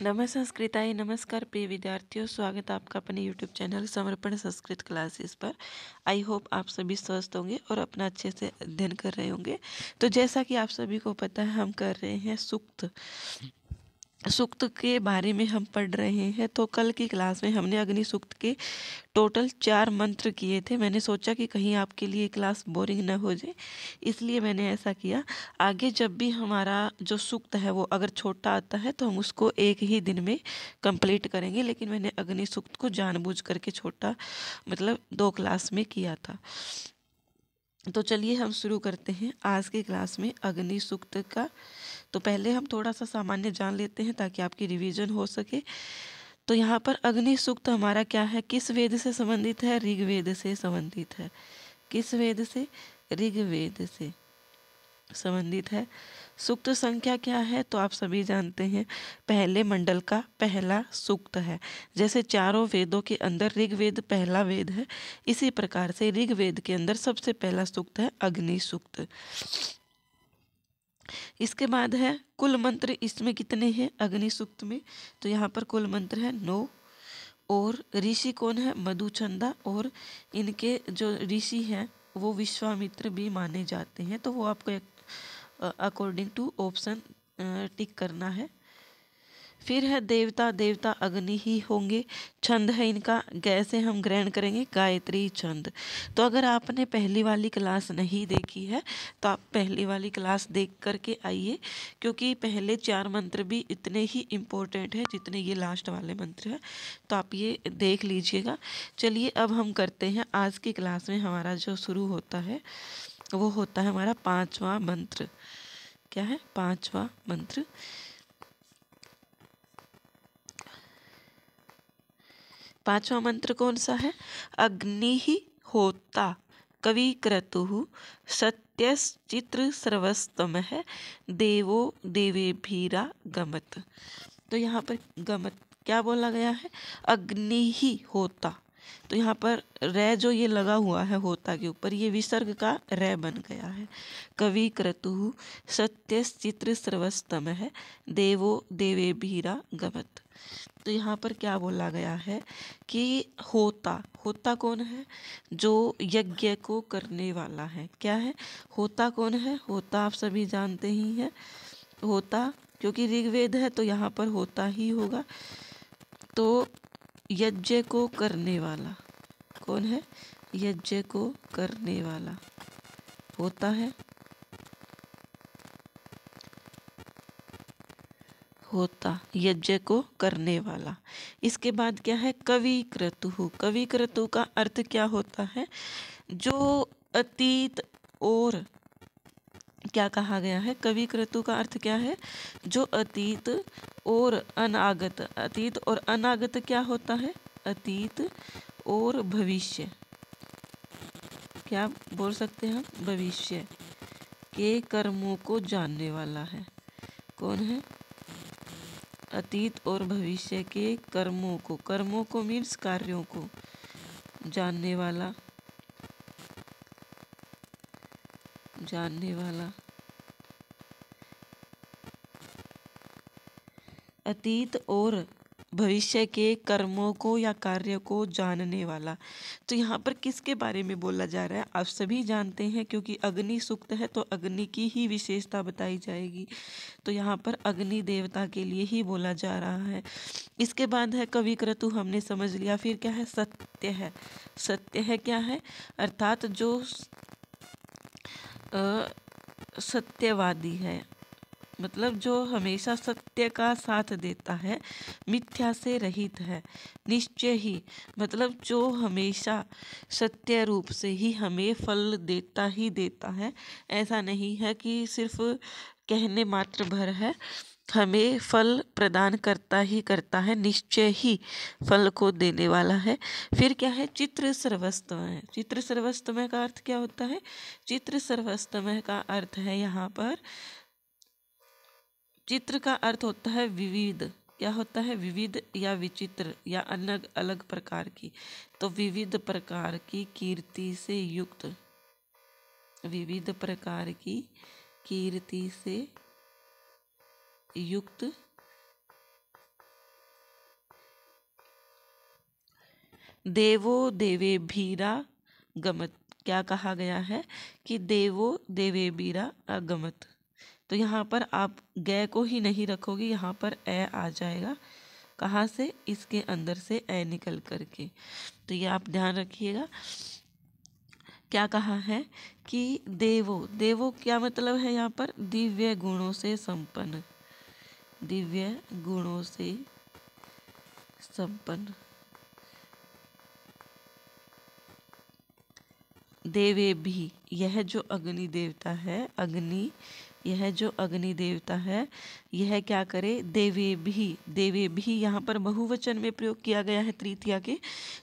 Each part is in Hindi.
नमः संस्कृताय नमस्कार प्रिय विद्यार्थियों, स्वागत है आपका अपने यूट्यूब चैनल समर्पण संस्कृत क्लासेस पर। आई होप आप सभी स्वस्थ होंगे और अपना अच्छे से अध्ययन कर रहे होंगे। तो जैसा कि आप सभी को पता है, हम कर रहे हैं सूक्त सूक्त के बारे में हम पढ़ रहे हैं। तो कल की क्लास में हमने अग्नि सूक्त के टोटल 4 मंत्र किए थे। मैंने सोचा कि कहीं आपके लिए क्लास बोरिंग न हो जाए, इसलिए मैंने ऐसा किया। आगे जब भी हमारा जो सूक्त है वो अगर छोटा आता है तो हम उसको एक ही दिन में कंप्लीट करेंगे, लेकिन मैंने अग्नि सूक्त को जानबूझ करके छोटा मतलब 2 क्लास में किया था। तो चलिए हम शुरू करते हैं आज की क्लास में अग्नि सूक्त का। तो पहले हम थोड़ा सा सामान्य जान लेते हैं ताकि आपकी रिवीजन हो सके। तो यहाँ पर अग्नि सूक्त हमारा क्या है, किस वेद से संबंधित है? ऋग्वेद से संबंधित है। किस वेद से? ऋग्वेद से संबंधित है। सूक्त संख्या क्या है? तो आप सभी जानते हैं, पहले मंडल का पहला सूक्त है। जैसे चारों वेदों के अंदर ऋग्वेद पहला वेद है, इसी प्रकार से ऋग्वेद के अंदर सबसे पहला सूक्त है अग्नि सूक्त। इसके बाद है कुल मंत्र, इसमें कितने हैं अग्नि सूक्त में? तो यहाँ पर कुल मंत्र है 9। और ऋषि कौन है? मधुचंदा। और इनके जो ऋषि हैं वो विश्वामित्र भी माने जाते हैं। तो वो आपको अकॉर्डिंग टू ऑप्शन टिक करना है। फिर है देवता, देवता अग्नि ही होंगे। छंद है इनका, कैसे हम ग्रहण करेंगे? गायत्री छंद। तो अगर आपने पहली वाली क्लास नहीं देखी है तो आप पहली वाली क्लास देख करके आइए, क्योंकि पहले 4 मंत्र भी इतने ही इम्पोर्टेंट हैं जितने ये लास्ट वाले मंत्र हैं। तो आप ये देख लीजिएगा। चलिए अब हम करते हैं आज की क्लास में हमारा जो शुरू होता है वो होता है हमारा 5वां मंत्र। क्या है? 5वां मंत्र। 5वां मंत्र कौन सा है? अग्नि ही होता कवि क्रतुः सत्यश्चित्र सर्वस्तमः देवो देवेभिरा गमत। तो यहाँ पर गमत क्या बोला गया है? अग्नि ही होता। तो यहाँ पर रै जो ये लगा हुआ है होता के ऊपर, ये विसर्ग का रै बन गया है। कवि क्रतुः सत्यश्चित्र सर्वस्तमः देवो देवेभिरा गमत। तो यहाँ पर क्या बोला गया है कि होता, होता कौन है? जो यज्ञ को करने वाला है। क्या है? होता कौन है? होता आप सभी जानते ही हैं। होता क्योंकि ऋग्वेद है तो यहाँ पर होता ही होगा। तो यज्ञ को करने वाला कौन है? यज्ञ को करने वाला होता है। होता यज्ञ को करने वाला। इसके बाद क्या है? कवि क्रतुः। कवि क्रतु का अर्थ क्या होता है? जो अतीत और क्या कहा गया है? कवि क्रतु का अर्थ क्या है? जो अतीत और अनागत। अतीत और अनागत क्या होता है? अतीत और भविष्य। क्या बोल सकते हैं हम? भविष्य के कर्मों को जानने वाला है। कौन है? अतीत और भविष्य के कर्मों को मीन्स कार्यों को जानने वाला, जानने वाला। अतीत और भविष्य के कर्मों को या कार्य को जानने वाला। तो यहाँ पर किसके बारे में बोला जा रहा है? आप सभी जानते हैं, क्योंकि अग्नि सूक्त है तो अग्नि की ही विशेषता बताई जाएगी। तो यहाँ पर अग्नि देवता के लिए ही बोला जा रहा है। इसके बाद है कवि क्रतु, हमने समझ लिया। फिर क्या है? सत्य है। सत्य है क्या है? अर्थात जो सत्यवादी है, मतलब जो हमेशा सत्य का साथ देता है, मिथ्या से रहित है। निश्चय ही मतलब जो हमेशा सत्य रूप से ही हमें फल देता ही देता है। ऐसा नहीं है कि सिर्फ कहने मात्र भर है, हमें फल प्रदान करता ही करता है, निश्चय ही फल को देने वाला है। फिर क्या है? चित्र सर्वस्तमः। चित्र सर्वस्तमः का अर्थ क्या होता है? चित्र सर्वस्तमः का अर्थ है यहाँ पर, चित्र का अर्थ होता है विविध। क्या होता है? विविध या विचित्र या अलग अलग प्रकार की। तो विविध प्रकार की कीर्ति से युक्त, विविध प्रकार की कीर्ति से युक्त देवो देवे भीरा गमत। क्या कहा गया है कि देवो देवे बीरा अगमत। तो यहाँ पर आप ग को ही नहीं रखोगे, यहाँ पर ए आ जाएगा। कहाँ से? इसके अंदर से ए निकल करके। तो ये आप ध्यान रखिएगा। क्या कहा है कि देवो, देवो क्या मतलब है यहाँ पर? दिव्य गुणों से संपन्न, दिव्य गुणों से संपन्न। देवे भी, यह जो अग्नि देवता है, अग्नि, यह जो अग्नि देवता है, यह क्या करे? देवे भी, देवे भी यहाँ पर बहुवचन में प्रयोग किया गया है तृतीया के।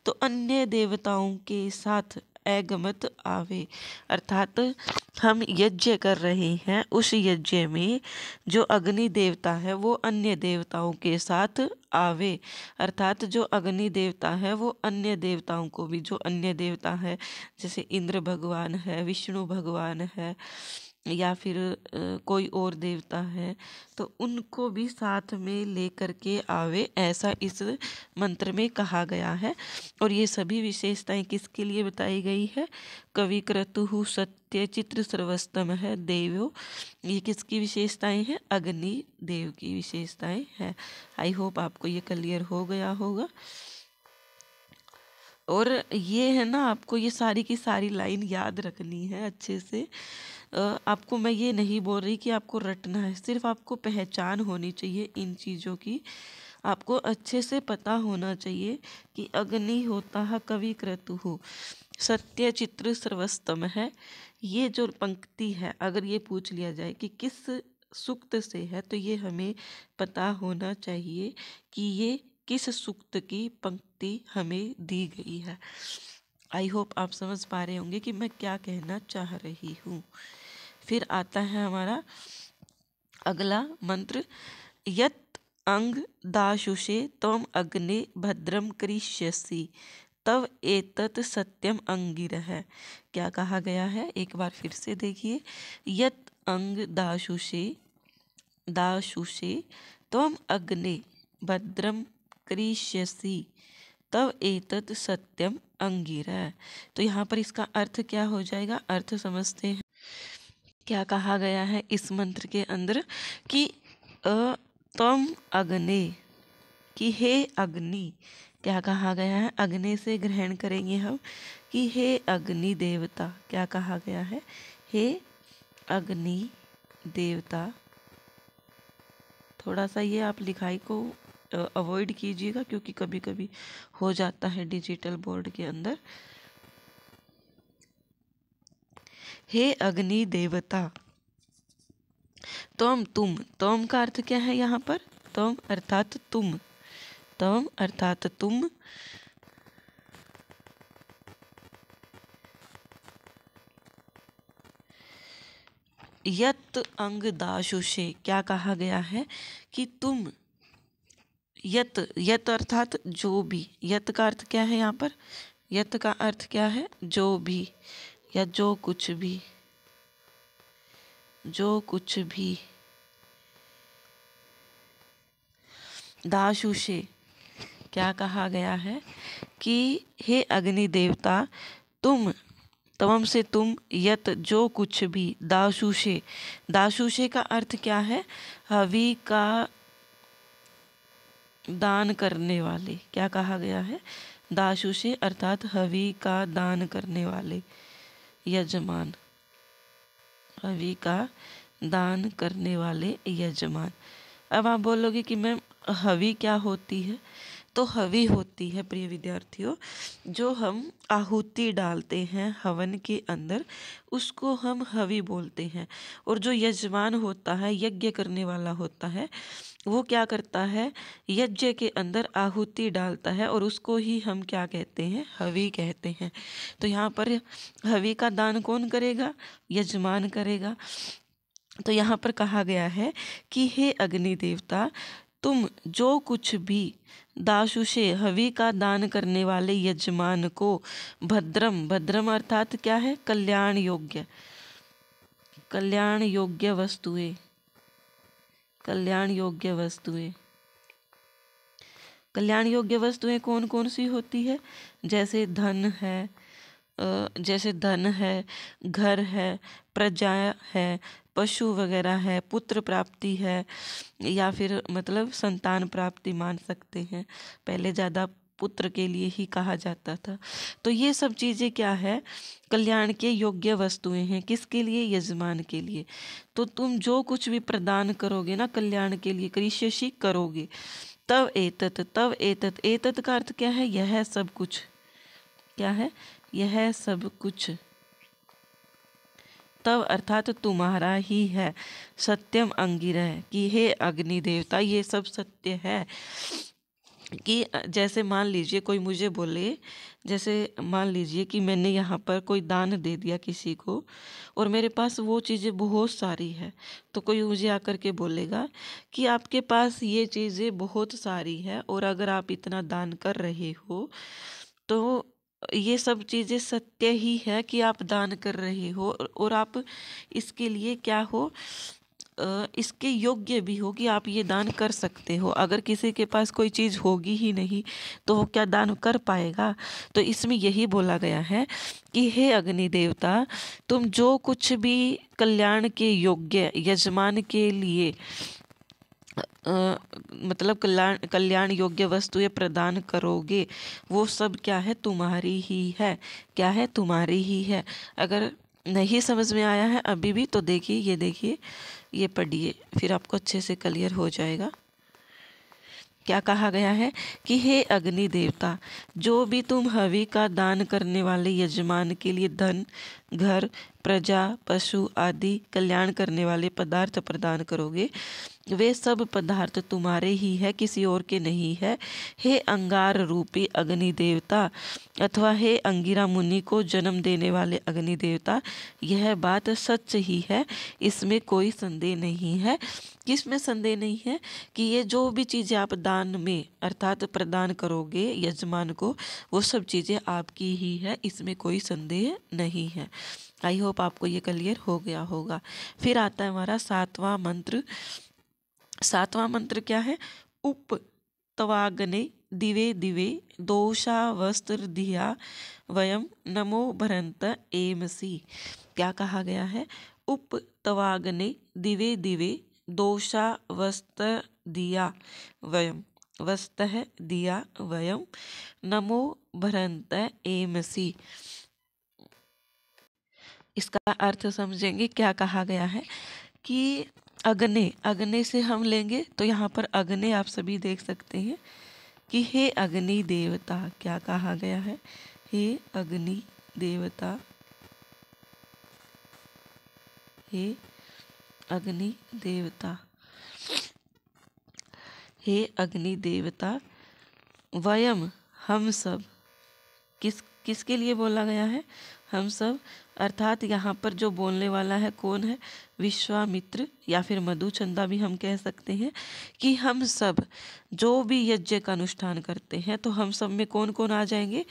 तो अन्य देवताओं के साथ अगमत आवे, अर्थात हम यज्ञ कर रहे हैं, उस यज्ञ में जो अग्नि देवता है वो अन्य देवताओं के साथ आवे, अर्थात जो अग्नि देवता है वो अन्य देवताओं को भी, जो अन्य देवता है जैसे इंद्र भगवान है, विष्णु भगवान है, या फिर कोई और देवता है, तो उनको भी साथ में लेकर के आवे, ऐसा इस मंत्र में कहा गया है। और ये सभी विशेषताएं किसके लिए बताई गई है? कवि क्रतुः सत्य चित्र सर्वस्तम है देवो, ये किसकी विशेषताएं हैं? अग्नि देव की विशेषताएं हैं। आई होप आपको ये क्लियर हो गया होगा। और ये है ना, आपको ये सारी की सारी लाइन याद रखनी है अच्छे से। आपको मैं ये नहीं बोल रही कि आपको रटना है, सिर्फ आपको पहचान होनी चाहिए इन चीज़ों की। आपको अच्छे से पता होना चाहिए कि अग्नि होता है कवि क्रतुः, सत्य चित्र सर्वस्तम है। ये जो पंक्ति है, अगर ये पूछ लिया जाए कि किस सूक्त से है, तो ये हमें पता होना चाहिए कि ये किस सूक्त की पंक्ति हमें दी गई है। आई होप आप समझ पा रहे होंगे कि मैं क्या कहना चाह रही हूँ। फिर आता है हमारा अगला मंत्र, यत अंग दाशुषे त्वम अग्ने भद्रम करिष्यसि तव एतत् सत्यम अंगिरः। क्या कहा गया है? एक बार फिर से देखिए, यत अंग दाशुषे, दाशुषे त्वम अग्ने भद्रम करिष्यसि तव एतत् सत्यम अंगिरः। तो यहाँ पर इसका अर्थ क्या हो जाएगा? अर्थ समझते हैं। क्या कहा गया है इस मंत्र के अंदर कि तम अग्ने, कि हे अग्नि। क्या कहा गया है? अग्नि से ग्रहण करेंगे हम कि हे अग्नि देवता। क्या कहा गया है? हे अग्नि देवता। थोड़ा सा ये आप लिखाई को अवॉइड कीजिएगा, क्योंकि कभी कभी हो जाता है डिजिटल बोर्ड के अंदर। हे अग्नि देवता, तुम तुम का अर्थ क्या है यहाँ पर? तुम अर्थात तुम, तुम अर्थात तुम, यत अंग दाशुषे। क्या कहा गया है कि तुम, यत, यत अर्थात जो भी, यत का अर्थ क्या है यहाँ पर? यत का अर्थ क्या है? जो भी, या जो कुछ भी, जो कुछ भी। दाशुषे, क्या कहा गया है कि हे अग्नि देवता, तुम, तवम से तुम, यत जो कुछ भी, दाशुषे, दाशुषे का अर्थ क्या है? हवि का दान करने वाले। क्या कहा गया है? दाशुषे अर्थात हवि का दान करने वाले, यजमान, हवि का दान करने वाले यजमान। अब आप बोलोगे कि मैम हवि क्या होती है? तो हवि होती है प्रिय विद्यार्थियों, जो हम आहुति डालते हैं हवन के अंदर, उसको हम हवि बोलते हैं। और जो यजमान होता है, यज्ञ करने वाला होता है, वो क्या करता है? यज्ञ के अंदर आहुति डालता है, और उसको ही हम क्या कहते हैं? हवि कहते हैं। तो यहाँ पर हवि का दान कौन करेगा? यजमान करेगा। तो यहाँ पर कहा गया है कि हे अग्नि देवता, तुम जो कुछ भी दाशुषे, हवि का दान करने वाले यजमान को, भद्रम, भद्रम अर्थात क्या है? कल्याण योग्य, कल्याण योग्य वस्तुएं, कल्याण योग्य वस्तुएं, कल्याण योग्य वस्तुएं कौन कौन सी होती है? जैसे धन है, घर है, प्रजा है, पशु वगैरह है, पुत्र प्राप्ति है, या फिर मतलब संतान प्राप्ति मान सकते हैं। पहले ज़्यादा पुत्र के लिए ही कहा जाता था। तो ये सब चीज़ें क्या है? कल्याण के योग्य वस्तुएं हैं। किसके लिए? यजमान के लिए। तो तुम जो कुछ भी प्रदान करोगे ना कल्याण के लिए, करिष्यसि करोगे, तव एतत, एतत का अर्थ क्या है? यह सब कुछ। क्या है? यह सब कुछ। तव अर्थात तुम्हारा ही है। सत्यम अंगिरह, कि हे अग्नि देवता ये सब सत्य है। कि जैसे मान लीजिए कोई मुझे बोले, जैसे मान लीजिए कि मैंने यहाँ पर कोई दान दे दिया किसी को और मेरे पास वो चीज़ें बहुत सारी है, तो कोई मुझे आकर के बोलेगा कि आपके पास ये चीज़ें बहुत सारी है और अगर आप इतना दान कर रहे हो तो ये सब चीज़ें सत्य ही है कि आप दान कर रहे हो और आप इसके लिए क्या हो, इसके योग्य भी हो कि आप ये दान कर सकते हो। अगर किसी के पास कोई चीज़ होगी ही नहीं तो वो क्या दान कर पाएगा? तो इसमें यही बोला गया है कि हे अग्नि देवता, तुम जो कुछ भी कल्याण के योग्य यजमान के लिए मतलब कल्याण योग्य वस्तुएं प्रदान करोगे, वो सब क्या है? तुम्हारी ही है। क्या है? तुम्हारी ही है। अगर नहीं समझ में आया है अभी भी तो देखिए, ये देखिए, ये पढ़िए, फिर आपको अच्छे से क्लियर हो जाएगा। क्या कहा गया है कि हे अग्नि देवता, जो भी तुम हवि का दान करने वाले यजमान के लिए धन, घर, प्रजा, पशु आदि कल्याण करने वाले पदार्थ प्रदान करोगे, वे सब पदार्थ तुम्हारे ही है, किसी और के नहीं है। हे अंगार रूपी अग्नि देवता अथवा हे अंगिरा मुनि को जन्म देने वाले अग्नि देवता, यह बात सच ही है, इसमें कोई संदेह नहीं है। किसमें संदेह नहीं है? कि ये जो भी चीज़ें आप दान में अर्थात प्रदान करोगे यजमान को, वो सब चीज़ें आपकी ही है, इसमें कोई संदेह नहीं है। आई होप आपको ये क्लियर हो गया होगा। फिर आता है हमारा सातवां मंत्र। सातवां मंत्र क्या है? उप तवाग्ने दिवे दिवे दोषा वस्त्र धिया वयम नमो भरंत एमसी। क्या कहा गया है? उप तवाग्ने दिवे दिवे दोषा वस्त्र दिया वयम, वस्तः दिया वयम नमो भरंत एमसी। इसका अर्थ समझेंगे। क्या कहा गया है कि अग्नि, अग्नि से हम लेंगे तो यहाँ पर अग्नि आप सभी देख सकते हैं कि हे अग्नि देवता। क्या कहा गया है? हे अग्नि देवता, हे अग्नि देवता, हे अग्नि देवता, वयम हम सब। किसके लिए बोला गया है? हम सब। अर्थात यहाँ पर जो बोलने वाला है कौन है? विश्वामित्र या फिर मधुचंदा भी हम कह सकते हैं। कि हम सब जो भी यज्ञ का अनुष्ठान करते हैं, तो हम सब में कौन कौन आ जाएंगे?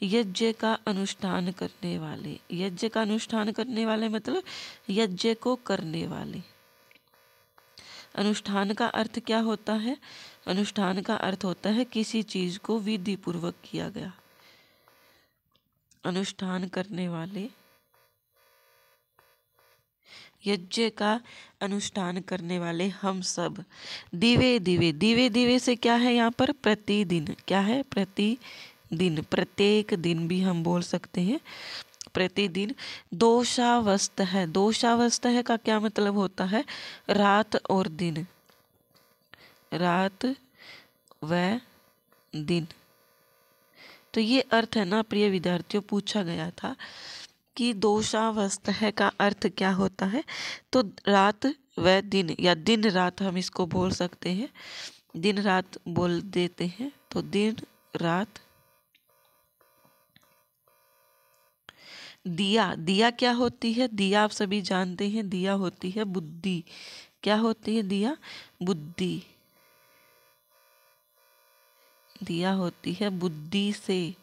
यज्ञ का अनुष्ठान करने वाले। यज्ञ का अनुष्ठान करने वाले मतलब यज्ञ को करने वाले। अनुष्ठान का अर्थ क्या होता है? अनुष्ठान का अर्थ होता है किसी चीज को विधि पूर्वक किया गया। अनुष्ठान करने वाले, यज्ञ का अनुष्ठान करने वाले हम सब। दिवे दिवे, दिवे दिवे से क्या है यहाँ पर? प्रतिदिन। क्या है? प्रतिदिन, प्रत्येक दिन भी हम बोल सकते हैं, प्रतिदिन। दोषावस्थ है, दोषावस्थ है का क्या मतलब होता है? रात और दिन, रात व दिन। तो ये अर्थ है ना प्रिय विद्यार्थियों, पूछा गया था कि दोषावस्थ है का अर्थ क्या होता है? तो रात व दिन या दिन रात हम इसको बोल सकते हैं, दिन रात बोल देते हैं। तो दिन रात। दिया, दिया क्या होती है? दिया आप सभी जानते हैं, दिया होती है बुद्धि। क्या होती है? दिया बुद्धि, दिया होती है बुद्धि से।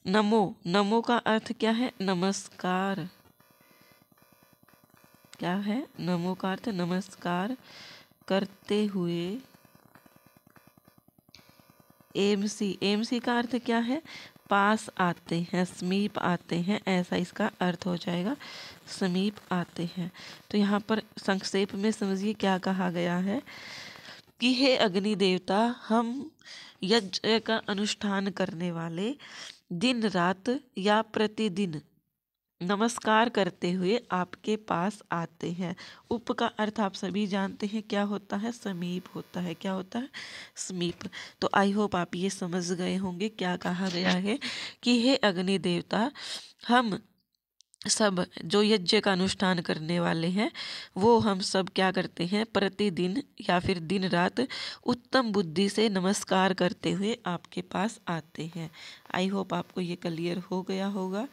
नमो, नमो का अर्थ क्या है? नमस्कार। क्या है? नमो का अर्थ नमस्कार करते हुए, एमसी, एमसी का अर्थ क्या है? पास आते हैं, समीप आते हैं, ऐसा इसका अर्थ हो जाएगा, समीप आते हैं। तो यहाँ पर संक्षेप में समझिए क्या कहा गया है कि हे अग्नि देवता, हम यज्ञ का अनुष्ठान करने वाले दिन रात या प्रतिदिन नमस्कार करते हुए आपके पास आते हैं। उप का अर्थ आप सभी जानते हैं क्या होता है? समीप होता है। क्या होता है? समीप। तो आई होप आप ये समझ गए होंगे क्या कहा गया है कि हे अग्नि देवता, हम सब जो यज्ञ का अनुष्ठान करने वाले हैं वो हम सब क्या करते हैं? प्रतिदिन या फिर दिन रात उत्तम बुद्धि से नमस्कार करते हुए आपके पास आते हैं। आई होप आपको ये क्लियर हो गया होगा।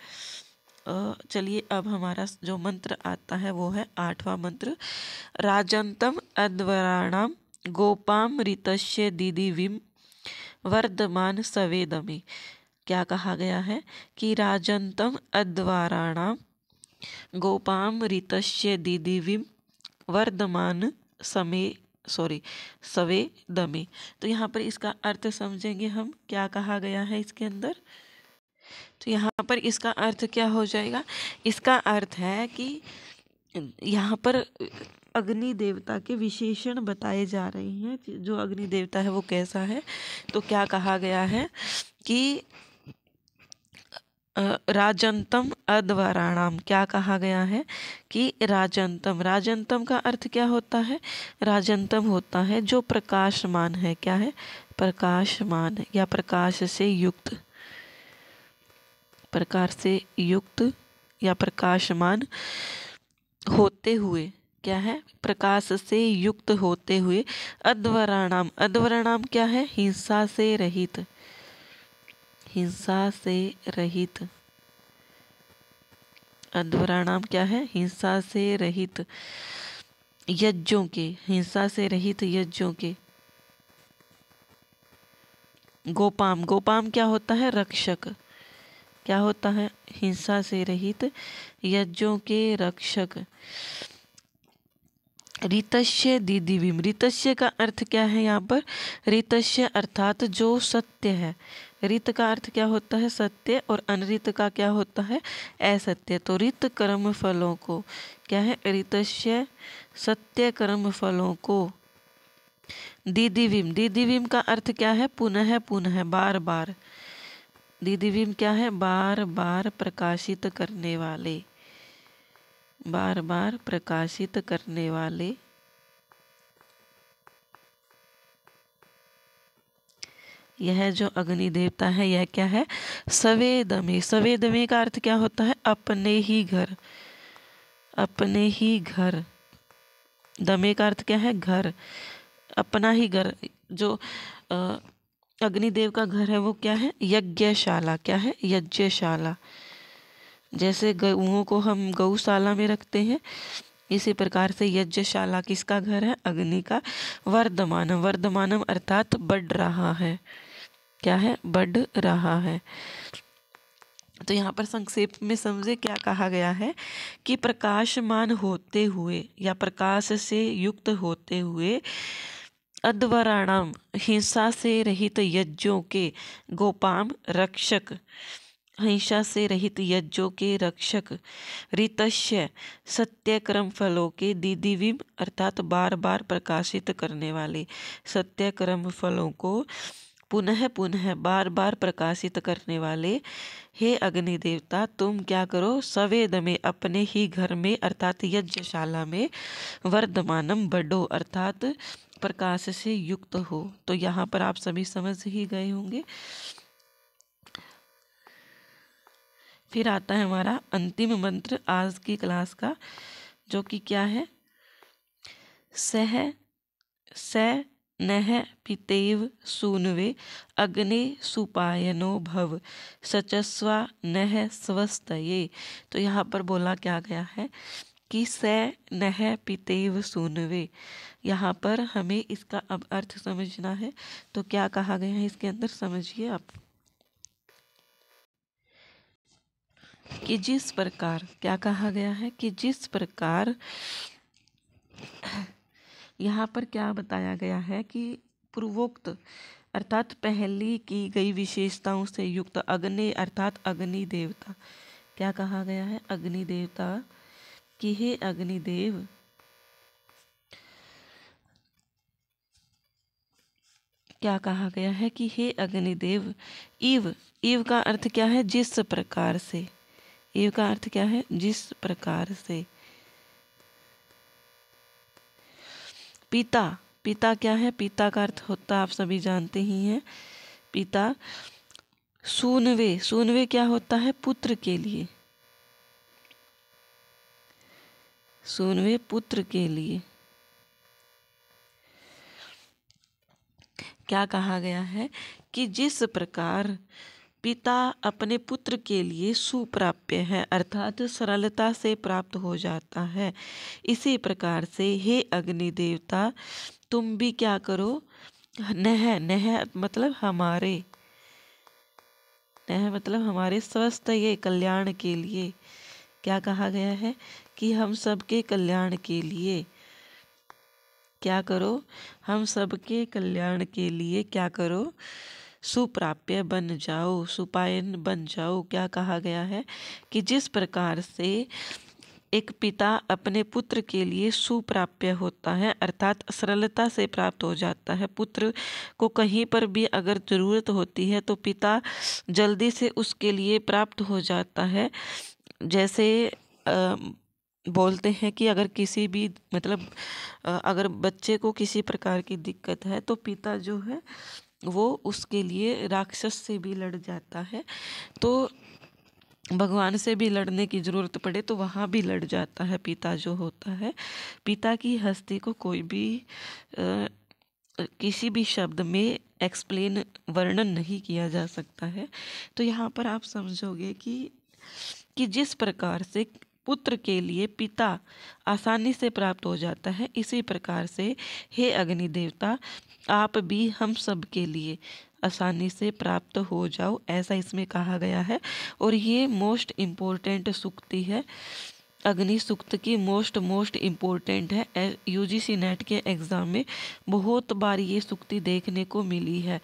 चलिए अब हमारा जो मंत्र आता है वो है 8वां मंत्र। राजंतम अद्वराणाम गोपाम ऋतस्य दीदिविम वर्धमान सवेदमे। क्या कहा गया है कि राजंतम अद्वाराणाम गोपाम ऋतस्य दीदिविम वर्धमान सवे दमे। तो यहाँ पर इसका अर्थ समझेंगे हम, क्या कहा गया है इसके अंदर। तो यहाँ पर इसका अर्थ क्या हो जाएगा? इसका अर्थ है कि यहाँ पर अग्नि देवता के विशेषण बताए जा रहे हैं। जो अग्नि देवता है वो कैसा है? तो क्या कहा गया है कि राजंतम अद्वराणाम। क्या कहा गया है कि राजंतम, राजंतम का अर्थ क्या होता है? राजंतम होता है जो प्रकाशमान है। क्या है? प्रकाशमान या प्रकाश से युक्त, प्रकाश से युक्त या प्रकाशमान होते हुए। क्या है? प्रकाश से युक्त होते हुए। अद्वराणाम, अद्वराणाम क्या है? हिंसा से रहित, हिंसा से रहित। अद्वराणाम क्या है? हिंसा से रहित यज्ञों के, हिंसा से रहित यज्ञों के। गोपाम, गोपाम क्या होता है? रक्षक। क्या होता है? हिंसा से रहित यज्ञों के रक्षक। ऋतस्य दीदिविम, ऋतस्य का अर्थ क्या है यहाँ पर? ऋतस्य अर्थात जो सत्य है। ऋत का अर्थ क्या होता है? सत्य। और अनृत का क्या होता है? असत्य। तो ऋत कर्म फलों को, क्या है? ऋतस्य सत्य कर्म फलों को। दीदिविम, दीदिविम का अर्थ क्या है? पुनः पुनः, बार बार। दीदिविम क्या है? बार बार प्रकाशित करने वाले, बार बार प्रकाशित करने वाले। यह जो अग्नि देवता है यह क्या है? सवेदमे, सवेदमे का अर्थ क्या होता है? अपने ही घर, अपने ही घर। दमे का अर्थ क्या है? घर, अपना ही घर। जो अग्निदेव का घर है वो क्या है? यज्ञशाला। क्या है? यज्ञशाला। जैसे गऊओं को हम गौशाला में रखते हैं, इसी प्रकार से यज्ञशाला किसका घर है? अग्नि का। वर्धमानम, वर्धमानम अर्थात बढ़ रहा है। क्या है? बढ़ रहा है। तो यहाँ पर संक्षेप में समझे क्या कहा गया है कि प्रकाशमान होते हुए या प्रकाश से युक्त होते हुए अद्वराणाम, हिंसा से रहित यज्ञों के, गोपाम रक्षक, हिंसा से रहित यज्ञों के रक्षक, ऋतस्य सत्य कर्म फलों के, दीदिविम अर्थात बार बार प्रकाशित करने वाले सत्य कर्म फलों को पुनः पुनः बार बार प्रकाशित करने वाले। हे अग्नि देवता, तुम क्या करो? सवेद में, अपने ही घर में अर्थात यज्ञशाला में, वर्धमानम बढ़ो अर्थात प्रकाश से युक्त हो। तो यहाँ पर आप सभी समझ ही गए होंगे। फिर आता है हमारा अंतिम मंत्र आज की क्लास का, जो कि क्या है? सह नह पितेव सूनवे अग्ने सुपायनो भव सचस्वा नह स्वस्तये। तो यहाँ पर बोला क्या गया है कि स नह पितेव सूनवे। यहाँ पर हमें इसका अब अर्थ समझना है। तो क्या कहा गया है इसके अंदर, समझिए आप कि जिस प्रकार, क्या कहा गया है कि जिस प्रकार यहाँ पर क्या बताया गया है कि पूर्वोक्त अर्थात पहली की गई विशेषताओं से युक्त अग्नि अर्थात अग्नि देवता। क्या कहा गया है? अग्नि देवता कि हे अग्निदेव, क्या कहा गया है कि हे अग्निदेव, इव, इव का अर्थ क्या है? जिस प्रकार से। इव का अर्थ क्या है? जिस प्रकार से। पिता, पिता क्या है? पिता का अर्थ होता आप सभी जानते ही हैं, पिता। सूनवे, सूनवे क्या होता है? पुत्र के लिए। सूनवे पुत्र के लिए। क्या कहा गया है कि जिस प्रकार पिता अपने पुत्र के लिए सुप्राप्य है अर्थात सरलता से प्राप्त हो जाता है, इसी प्रकार से हे अग्नि देवता तुम भी क्या करो? नह, नह मतलब हमारे, नह मतलब हमारे स्वस्थ ये कल्याण के लिए। क्या कहा गया है कि हम सबके कल्याण के लिए क्या करो? हम सबके कल्याण के लिए क्या करो? सुप्राप्य बन जाओ, सुपायन बन जाओ। क्या कहा गया है कि जिस प्रकार से एक पिता अपने पुत्र के लिए सुप्राप्य होता है अर्थात सरलता से प्राप्त हो जाता है, पुत्र को कहीं पर भी अगर ज़रूरत होती है तो पिता जल्दी से उसके लिए प्राप्त हो जाता है। जैसे बोलते हैं कि अगर किसी भी मतलब अगर बच्चे को किसी प्रकार की दिक्कत है तो पिता जो है वो उसके लिए राक्षस से भी लड़ जाता है, तो भगवान से भी लड़ने की ज़रूरत पड़े तो वहाँ भी लड़ जाता है पिता जो होता है। पिता की हस्ती को कोई भी किसी भी शब्द में एक्सप्लेन वर्णन नहीं किया जा सकता है। तो यहाँ पर आप समझोगे कि जिस प्रकार से पुत्र के लिए पिता आसानी से प्राप्त हो जाता है, इसी प्रकार से हे अग्नि देवता आप भी हम सब के लिए आसानी से प्राप्त हो जाओ, ऐसा इसमें कहा गया है। और ये मोस्ट इम्पोर्टेंट सूक्ति है, अग्नि सूक्त की मोस्ट इम्पोर्टेंट है। यूजीसी नेट के एग्ज़ाम में बहुत बार ये सूक्ति देखने को मिली है।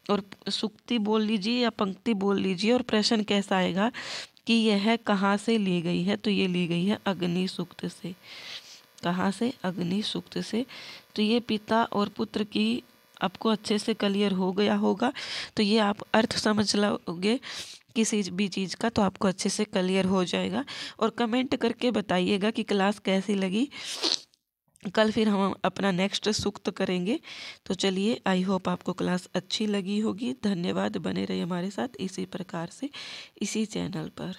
और सूक्ति बोल लीजिए या पंक्ति बोल लीजिए और प्रश्न कैसा आएगा कि यह कहाँ से ली गई है, तो ये ली गई है अग्नि सूक्त से। कहाँ से? अग्नि सूक्त से। तो ये पिता और पुत्र की आपको अच्छे से क्लियर हो गया होगा। तो ये आप अर्थ समझ लोगे किसी भी चीज़ का तो आपको अच्छे से क्लियर हो जाएगा। और कमेंट करके बताइएगा कि क्लास कैसी लगी। कल फिर हम अपना नेक्स्ट सूक्त करेंगे। तो चलिए, आई होप आपको क्लास अच्छी लगी होगी। धन्यवाद, बने रहिए हमारे साथ इसी प्रकार से इसी चैनल पर।